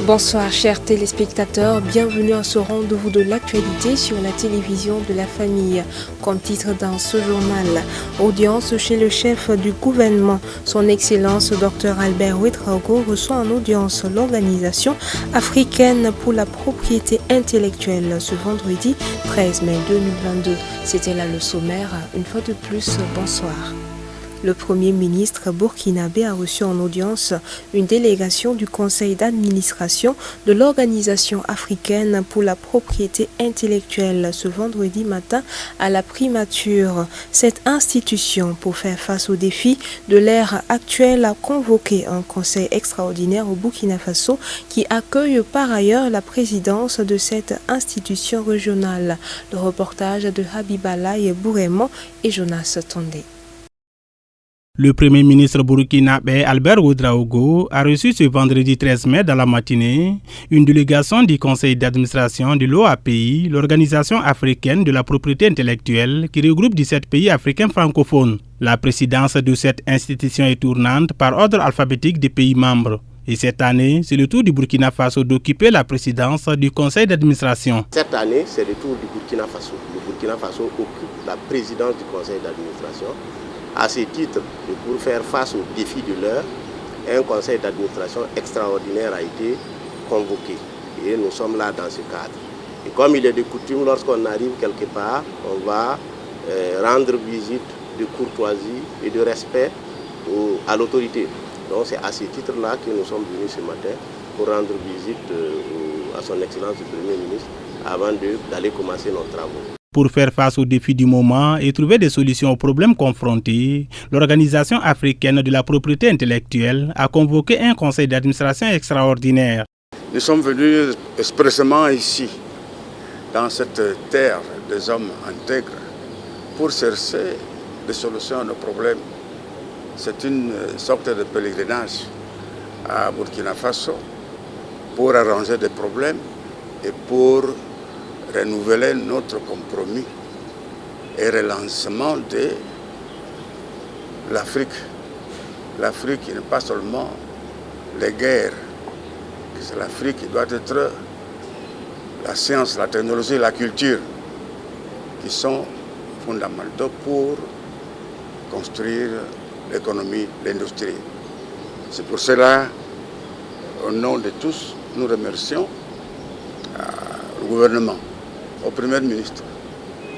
Bonsoir chers téléspectateurs, bienvenue à ce rendez-vous de l'actualité sur la télévision de la famille. Comme titre dans ce journal, audience chez le chef du gouvernement. Son Excellence Dr Albert Ouedraogo reçoit en audience l'Organisation africaine pour la propriété intellectuelle ce vendredi 13 mai 2022. C'était là le sommaire. Une fois de plus, bonsoir. Le Premier ministre burkinabé a reçu en audience une délégation du conseil d'administration de l'Organisation africaine pour la propriété intellectuelle ce vendredi matin à la primature. Cette institution, pour faire face aux défis de l'ère actuelle, a convoqué un conseil extraordinaire au Burkina Faso qui accueille par ailleurs la présidence de cette institution régionale. Le reportage de Habibalaï Bourema et Jonas Tondé. Le Premier ministre burkinabé Albert Ouedraogo a reçu ce vendredi 13 mai dans la matinée une délégation du conseil d'administration de l'OAPI, l'Organisation africaine de la propriété intellectuelle, qui regroupe 17 pays africains francophones. La présidence de cette institution est tournante par ordre alphabétique des pays membres. Et cette année, c'est le tour du Burkina Faso d'occuper la présidence du conseil d'administration. Cette année, c'est le tour du Burkina Faso. Le Burkina Faso occupe la présidence du conseil d'administration. À ce titre, et pour faire face aux défis de l'heure, un conseil d'administration extraordinaire a été convoqué. Et nous sommes là dans ce cadre. Et comme il est de coutume, lorsqu'on arrive quelque part, on va rendre visite de courtoisie et de respect à l'autorité. Donc c'est à ce titre-là que nous sommes venus ce matin pour rendre visite à son Excellence le Premier ministre avant d'aller commencer nos travaux. Pour faire face aux défis du moment et trouver des solutions aux problèmes confrontés, l'Organisation africaine de la propriété intellectuelle a convoqué un conseil d'administration extraordinaire. Nous sommes venus expressément ici, dans cette terre des hommes intègres, pour chercher des solutions à nos problèmes. C'est une sorte de pèlerinage à Burkina Faso pour arranger des problèmes et pour renouveler notre compromis et relancement de l'Afrique. L'Afrique qui n'est pas seulement les guerres, c'est l'Afrique qui doit être la science, la technologie, la culture qui sont fondamentaux pour construire l'économie, l'industrie. C'est pour cela, au nom de tous, nous remercions le gouvernement, au Premier ministre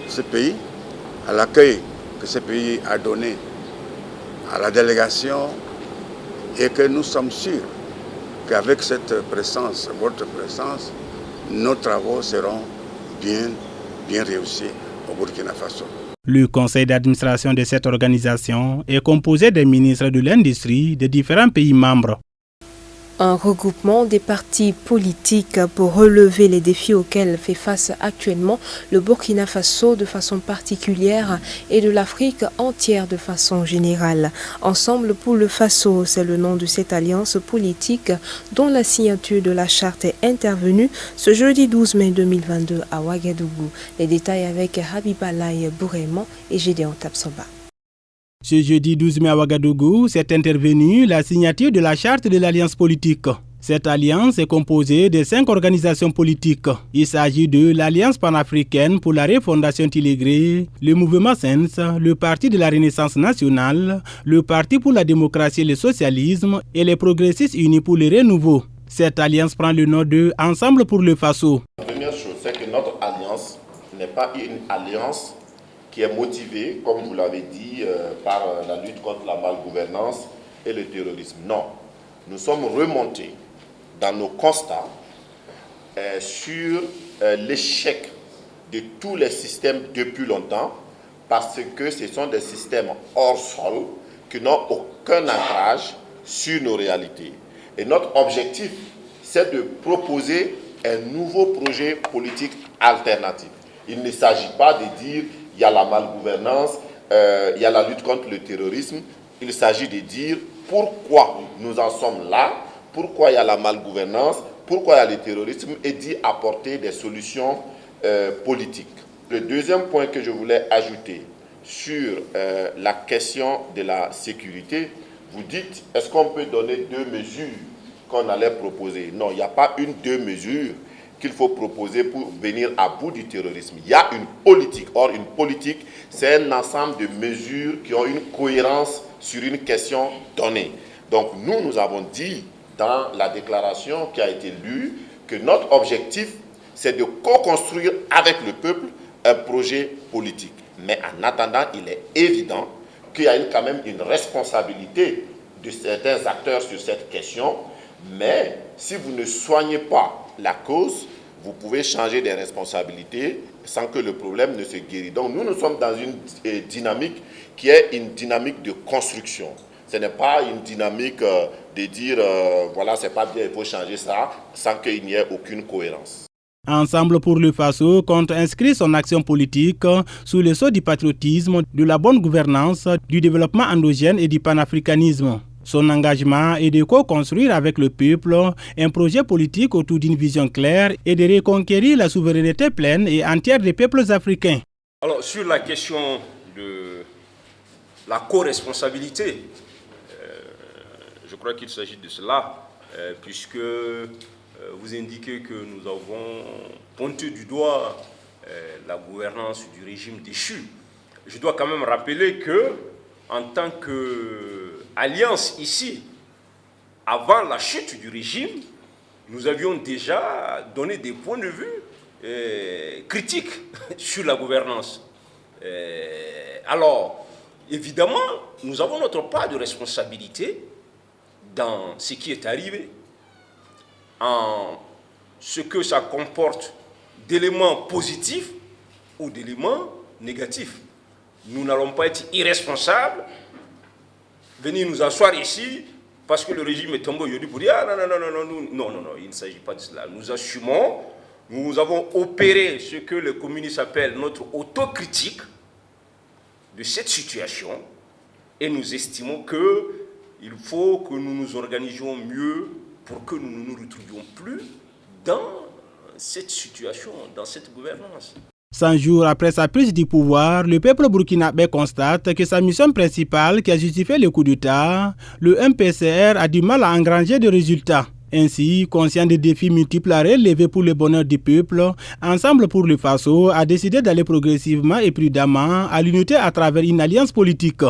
de ce pays, à l'accueil que ce pays a donné à la délégation et que nous sommes sûrs qu'avec cette présence, votre présence, nos travaux seront bien réussis au Burkina Faso. Le conseil d'administration de cette organisation est composé des ministres de l'industrie des différents pays membres. Un regroupement des partis politiques pour relever les défis auxquels fait face actuellement le Burkina Faso de façon particulière et de l'Afrique entière de façon générale. Ensemble pour le Faso, c'est le nom de cette alliance politique dont la signature de la charte est intervenue ce jeudi 12 mai 2022 à Ouagadougou. Les détails avec Habibalaï Bourema et Gédéon Tapsoba. Ce jeudi 12 mai à Ouagadougou, s'est intervenue la signature de la charte de l'alliance politique. Cette alliance est composée de 5 organisations politiques. Il s'agit de l'Alliance panafricaine pour la refondation Tilégré, le mouvement SENS, le Parti de la Renaissance nationale, le Parti pour la démocratie et le socialisme et les progressistes unis pour le renouveau. Cette alliance prend le nom de Ensemble pour le Faso. La première chose, c'est que notre alliance n'est pas une alliance qui est motivé, comme vous l'avez dit, par la lutte contre la malgouvernance et le terrorisme. Non, nous sommes remontés dans nos constats sur l'échec de tous les systèmes depuis longtemps, parce que ce sont des systèmes hors sol qui n'ont aucun ancrage sur nos réalités. Et notre objectif, c'est de proposer un nouveau projet politique alternatif. Il ne s'agit pas de dire il y a la malgouvernance, il y a la lutte contre le terrorisme. Il s'agit de dire pourquoi nous en sommes là, pourquoi il y a la malgouvernance, pourquoi il y a le terrorisme et d'y apporter des solutions politiques. Le deuxième point que je voulais ajouter sur la question de la sécurité, vous dites, est-ce qu'on peut donner 2 mesures qu'on allait proposer. Non, il n'y a pas une, deux mesures qu'il faut proposer pour venir à bout du terrorisme. Il y a une politique. Or, une politique, c'est un ensemble de mesures qui ont une cohérence sur une question donnée. Donc, nous avons dit dans la déclaration qui a été lue que notre objectif, c'est de co-construire avec le peuple un projet politique. Mais en attendant, il est évident qu'il y a quand même une responsabilité de certains acteurs sur cette question. Mais si vous ne soignez pas la cause, vous pouvez changer des responsabilités sans que le problème ne se guérisse. Donc nous sommes dans une dynamique qui est une dynamique de construction. Ce n'est pas une dynamique de dire voilà, c'est pas bien, il faut changer ça, sans qu'il n'y ait aucune cohérence. Ensemble pour le Faso compte inscrire son action politique sous le sceau du patriotisme, de la bonne gouvernance, du développement endogène et du panafricanisme. Son engagement est de co-construire avec le peuple un projet politique autour d'une vision claire et de reconquérir la souveraineté pleine et entière des peuples africains. Alors, sur la question de la co-responsabilité, je crois qu'il s'agit de cela, puisque vous indiquez que nous avons pointé du doigt la gouvernance du régime déchu. Je dois quand même rappeler que, en tant qu'alliance ici, avant la chute du régime, nous avions déjà donné des points de vue critiques sur la gouvernance. Alors, évidemment, nous avons notre part de responsabilité dans ce qui est arrivé, en ce que ça comporte d'éléments positifs ou d'éléments négatifs. Nous n'allons pas être irresponsables, venir nous asseoir ici parce que le régime est tombé aujourd'hui pour dire ah non, il ne s'agit pas de cela. Nous assumons, nous avons opéré ce que les communistes appellent notre autocritique de cette situation et nous estimons qu'il faut que nous nous organisions mieux pour que nous ne nous retrouvions plus dans cette situation, dans cette gouvernance. 100 jours après sa prise du pouvoir, le peuple burkinabé constate que sa mission principale qui a justifié le coup d'État, le MPCR, a du mal à engranger de résultats. Ainsi, conscient des défis multiples à relever pour le bonheur du peuple, Ensemble pour le Faso a décidé d'aller progressivement et prudemment à l'unité à travers une alliance politique.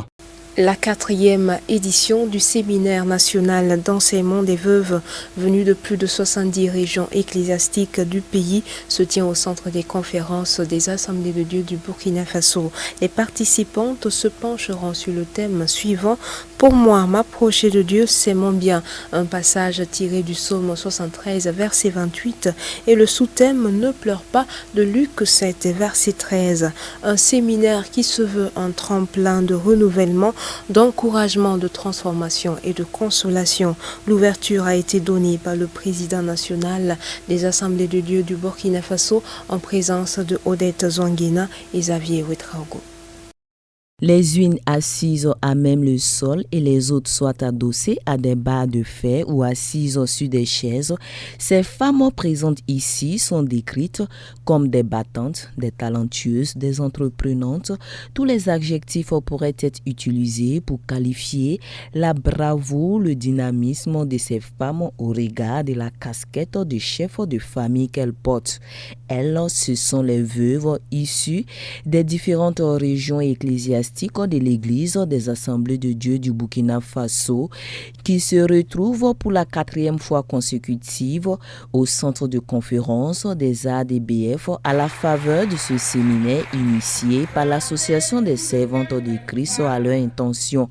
La 4e édition du séminaire national d'enseignement des veuves venu de plus de 70 régions ecclésiastiques du pays se tient au centre des conférences des Assemblées de Dieu du Burkina Faso. Les participantes se pencheront sur le thème suivant « Pour moi, m'approcher de Dieu, c'est mon bien », un passage tiré du psaume 73, verset 28, et le sous-thème « Ne pleure pas » de Luc 7, verset 13. Un séminaire qui se veut un tremplin de renouvellement, d'encouragement, de transformation et de consolation. L'ouverture a été donnée par le président national des Assemblées de Dieu du Burkina Faso en présence de Odette Zouanguena et Xavier Ouetraogo. Les unes assises à même le sol et les autres soit adossées à des barres de fer ou assises sur des chaises, ces femmes présentes ici sont décrites comme des battantes, des talentueuses, des entreprenantes. Tous les adjectifs pourraient être utilisés pour qualifier la bravoure, le dynamisme de ces femmes au regard de la casquette de chef de famille qu'elles portent. Elles, ce sont les veuves issues des différentes régions ecclésiastiques de l'Église des Assemblées de Dieu du Burkina Faso qui se retrouvent pour la 4e fois consécutive au centre de conférence des ADBF à la faveur de ce séminaire initié par l'Association des servantes de Christ à leur intention.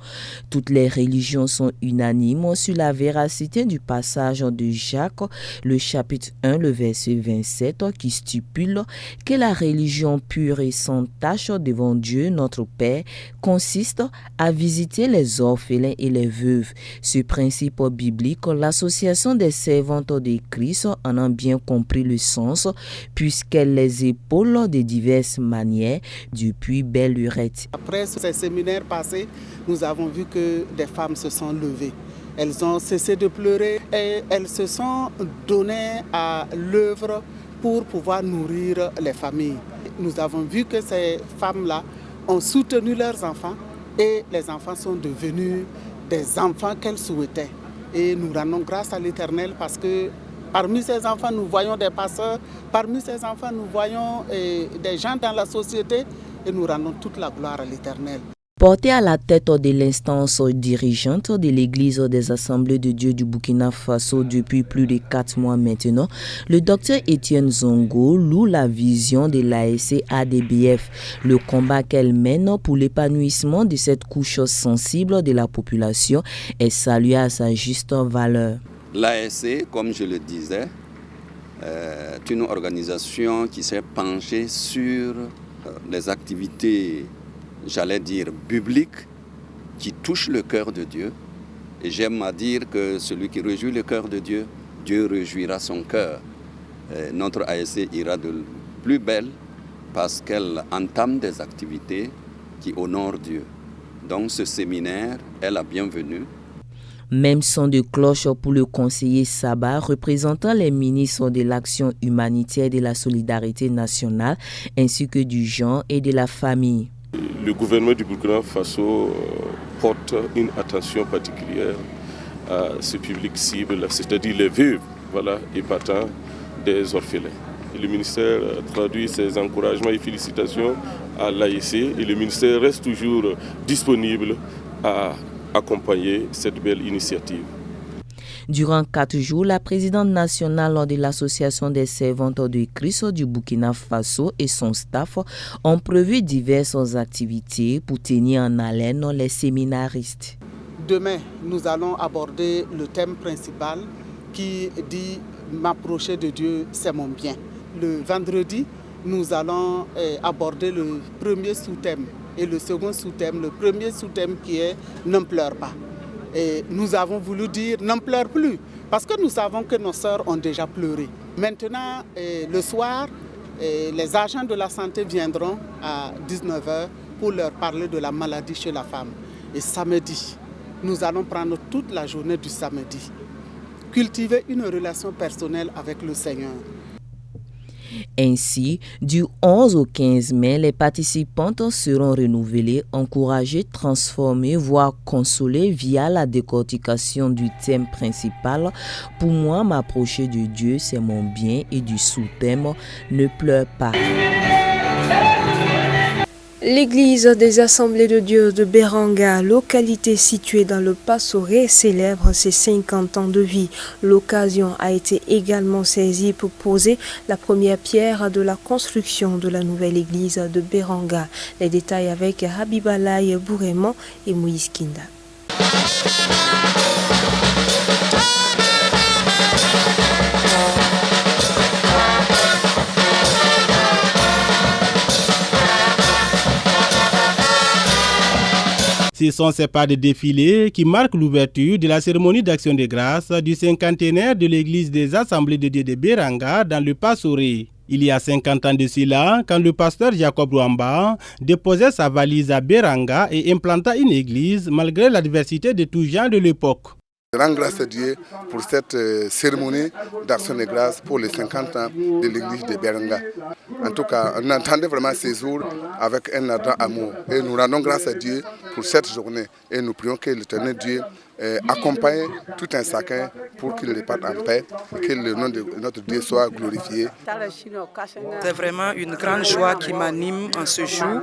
Toutes les religions sont unanimes sur la véracité du passage de Jacques, le chapitre 1, le verset 27, qui stipule que la religion pure et sans tache devant Dieu, notre Père, consiste à visiter les orphelins et les veuves. Ce principe biblique, l'association des servantes de Christ en a bien compris le sens, puisqu'elle les épaule de diverses manières depuis belle lurette. Après ces séminaires passés, nous avons vu que des femmes se sont levées. Elles ont cessé de pleurer et elles se sont données à l'œuvre pour pouvoir nourrir les familles. Nous avons vu que ces femmes-là ont soutenu leurs enfants et les enfants sont devenus des enfants qu'elles souhaitaient. Et nous rendons grâce à l'Éternel parce que parmi ces enfants, nous voyons des pasteurs, parmi ces enfants, nous voyons des gens dans la société et nous rendons toute la gloire à l'Éternel. Porté à la tête de l'instance dirigeante de l'Église des Assemblées de Dieu du Burkina Faso depuis plus de 4 mois maintenant, le docteur Étienne Zongo loue la vision de l'ASC ADBF, le combat qu'elle mène pour l'épanouissement de cette couche sensible de la population est salué à sa juste valeur. L'ASC, comme je le disais, est une organisation qui s'est penchée sur les activités, j'allais dire, bibliques, qui touchent le cœur de Dieu. Et j'aime à dire que celui qui réjouit le cœur de Dieu, Dieu réjouira son cœur. Notre ASC ira de plus belle parce qu'elle entame des activités qui honorent Dieu. Donc ce séminaire est la bienvenue. Même son de cloche pour le conseiller Saba, représentant les ministres de l'Action humanitaire et de la solidarité nationale, ainsi que du genre et de la famille. Le gouvernement du Burkina Faso porte une attention particulière à ce public cible, c'est-à-dire les veuves et parents des orphelins. Et le ministère traduit ses encouragements et félicitations à l'AIC et le ministère reste toujours disponible à accompagner cette belle initiative. Durant 4 jours, la présidente nationale de l'Association des servantes de Christ du Burkina Faso et son staff ont prévu diverses activités pour tenir en haleine les séminaristes. Demain, nous allons aborder le thème principal qui dit « M'approcher de Dieu, c'est mon bien ». Le vendredi, nous allons aborder le premier sous-thème et le second sous-thème. Le premier sous-thème qui est « Ne pleure pas ». Et nous avons voulu dire « N'en pleure plus » parce que nous savons que nos sœurs ont déjà pleuré. Maintenant, le soir, les agents de la santé viendront à 19h pour leur parler de la maladie chez la femme. Et samedi, nous allons prendre toute la journée du samedi, cultiver une relation personnelle avec le Seigneur. Ainsi, du 11 au 15 mai, les participantes seront renouvelées, encouragées, transformées, voire consolées via la décortication du thème principal. Pour moi, m'approcher de Dieu, c'est mon bien, et du sous-thème, ne pleure pas. L'église des Assemblées de Dieu de Beranga, localité située dans le Passoré, célèbre ses 50 ans de vie. L'occasion a été également saisie pour poser la première pierre de la construction de la nouvelle église de Beranga. Les détails avec Habibalaï Bourréman et Moïse Kinda. Ce sont ces pas de défilé qui marquent l'ouverture de la cérémonie d'action de grâce du cinquantenaire de l'église des Assemblées de Dieu de Beranga dans le Passoré. Il y a 50 ans de cela, quand le pasteur Jacob Rwamba déposait sa valise à Beranga et implanta une église malgré l'adversité de tout genre de l'époque. Je rends grâce à Dieu pour cette cérémonie d'action de grâce pour les 50 ans de l'église de Beranga. En tout cas, on entendait vraiment ces jours avec un ardent amour. Et nous rendons grâce à Dieu pour cette journée. Et nous prions que l'Éternel Dieu accompagne tout un chacun pour qu'il reparte en paix et que le nom de notre Dieu soit glorifié. C'est vraiment une grande joie qui m'anime en ce jour.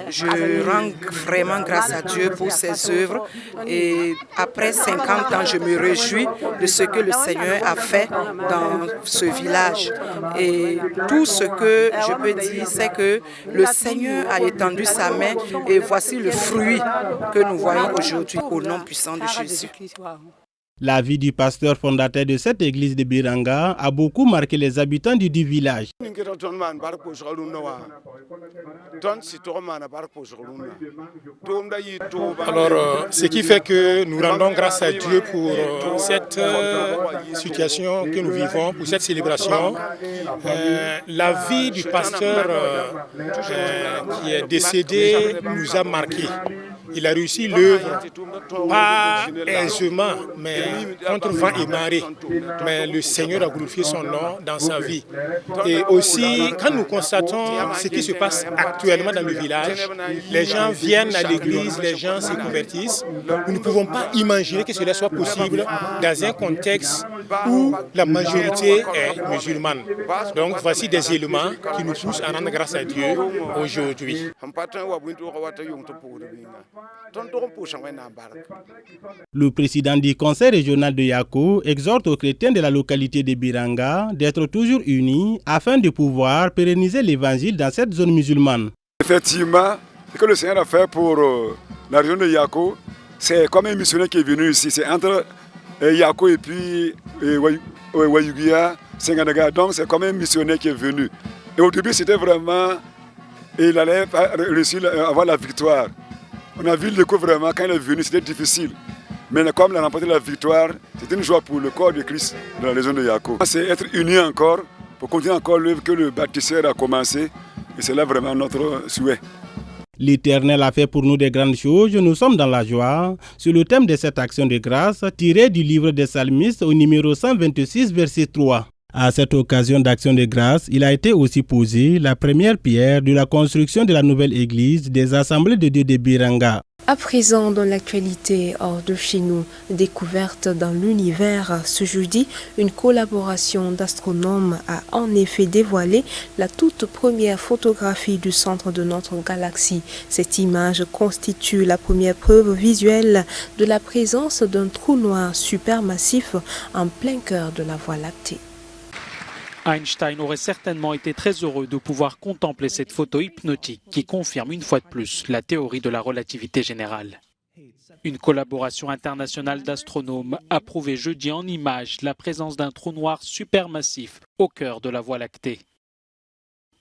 Je rends vraiment grâce à Dieu pour ses œuvres. Et après 50 ans, je me réjouis de ce que le Seigneur a fait dans ce village. Et tout ce que je peux dire, c'est que le Seigneur a étendu sa main et voici le fruit que nous voyons aujourd'hui au nom puissant de Jésus. La vie du pasteur fondateur de cette église de Beranga a beaucoup marqué les habitants du village. Alors, ce qui fait que nous rendons grâce à Dieu pour cette situation que nous vivons, pour cette célébration. La vie du pasteur qui est décédé nous a marqués. Il a réussi l'œuvre, pas aisément, mais contre vent et marée. Mais le Seigneur a glorifié son nom dans sa vie. Et aussi, quand nous constatons ce qui se passe actuellement dans le village, les gens viennent à l'église, les gens se convertissent. Nous ne pouvons pas imaginer que cela soit possible dans un contexte où la majorité est musulmane. Donc voici des éléments qui nous poussent à rendre grâce à Dieu aujourd'hui. Le président du conseil régional de Yako exhorte aux chrétiens de la localité de Biranga d'être toujours unis afin de pouvoir pérenniser l'évangile dans cette zone musulmane. Effectivement, ce que le Seigneur a fait pour la région de Yako, c'est comme un missionnaire qui est venu ici. C'est entre Yako et puis Wayugia, Senganaga. Donc c'est comme un missionnaire qui est venu. Et au début, c'était vraiment, il allait réussir à avoir la victoire. On a vu l'écho vraiment, quand il est venu, c'était difficile. Mais comme il a remporté la victoire, c'était une joie pour le corps de Christ dans la région de Yako. C'est être unis encore pour continuer encore l'œuvre que le bâtisseur a commencé. Et c'est là vraiment notre souhait. L'Éternel a fait pour nous de grandes choses, nous sommes dans la joie. Sur le thème de cette action de grâce, tiré du livre des psalmistes au numéro 126, verset 3. À cette occasion d'action de grâce, il a été aussi posé la première pierre de la construction de la nouvelle église des Assemblées de Dieu de Biranga. À présent, dans l'actualité hors de chez nous, découverte dans l'univers, ce jeudi, une collaboration d'astronomes a en effet dévoilé la toute première photographie du centre de notre galaxie. Cette image constitue la première preuve visuelle de la présence d'un trou noir supermassif en plein cœur de la Voie lactée. Einstein aurait certainement été très heureux de pouvoir contempler cette photo hypnotique qui confirme une fois de plus la théorie de la relativité générale. Une collaboration internationale d'astronomes a prouvé jeudi en images la présence d'un trou noir supermassif au cœur de la Voie lactée.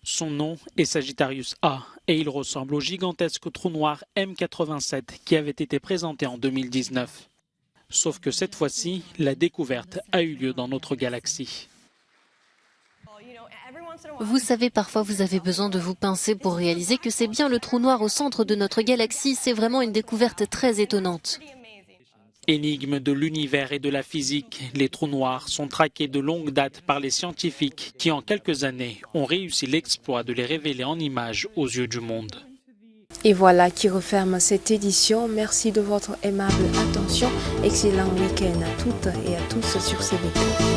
Son nom est Sagittarius A et il ressemble au gigantesque trou noir M87 qui avait été présenté en 2019. Sauf que cette fois-ci, la découverte a eu lieu dans notre galaxie. Vous savez, parfois vous avez besoin de vous pincer pour réaliser que c'est bien le trou noir au centre de notre galaxie. C'est vraiment une découverte très étonnante. Énigme de l'univers et de la physique, les trous noirs sont traqués de longue date par les scientifiques qui, en quelques années, ont réussi l'exploit de les révéler en images aux yeux du monde. Et voilà qui referme cette édition. Merci de votre aimable attention. Excellent week-end à toutes et à tous sur CBK.